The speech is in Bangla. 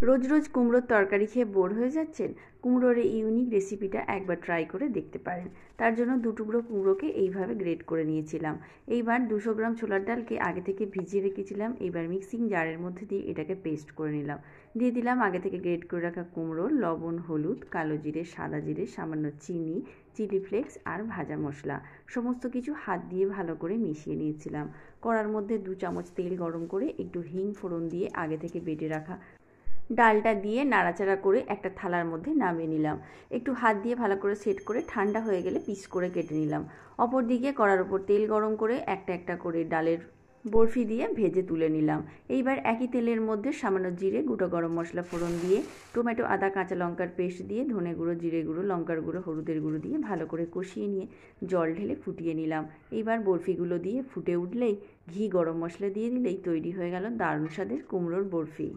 রোজ রোজ কুমড়োর তরকারি খেয়ে বোর হয়ে যাচ্ছেন? কুমড়োর এই ইউনিক রেসিপিটা একবার ট্রাই করে দেখতে পারেন। তার জন্য 2 টুকরো কুমড়োকে এইভাবে গ্রেট করে নিয়েছিলাম। এইবার 200 গ্রাম ছোলার ডালকে আগে থেকে ভিজিয়ে রেখেছিলাম। এইবার মিক্সিং জারের মধ্যে দিয়ে এটাকে পেস্ট করে নিলাম। দিয়ে দিলাম আগে থেকে গ্রেট করে রাখা কুমড়ো, লবণ, হলুদ, কালো জিরে, সাদা জিরে, সামান্য চিনি, চিলি ফ্লেক্স আর ভাজা মশলা। সমস্ত কিছু হাত দিয়ে ভালো করে মিশিয়ে নিয়েছিলাম। কড়ার মধ্যে 2 চামচ তেল গরম করে একটু হিং ফোড়ন দিয়ে আগে থেকে বেটে রাখা ডালটা দিয়ে নাড়াচাড়া করে একটা থালার মধ্যে নামিয়ে নিলাম। একটু হাত দিয়ে ভালো করে সেট করে ঠান্ডা হয়ে গেলে পিস করে কেটে নিলাম। অপরদিকে কড়ার উপর তেল গরম করে একটা একটা করে ডালের বরফি দিয়ে ভেজে তুলে নিলাম। এইবার একই তেলের মধ্যে সামান্য জিরে, গোটা গরম মশলা ফোড়ন দিয়ে, টমেটো, আদা, কাঁচা লঙ্কার পেস্ট দিয়ে, ধনে গুঁড়ো, জিরে গুঁড়ো, লঙ্কার গুঁড়ো, হলুদের গুঁড়ো দিয়ে ভালো করে কষিয়ে নিয়ে জল ঢেলে ফুটিয়ে নিলাম। এইবার বরফিগুলো দিয়ে ফুটে উঠলেই ঘি, গরম মশলা দিয়ে দিলেই তৈরি হয়ে গেল দারুণ স্বাদের কুমড়োর বরফি।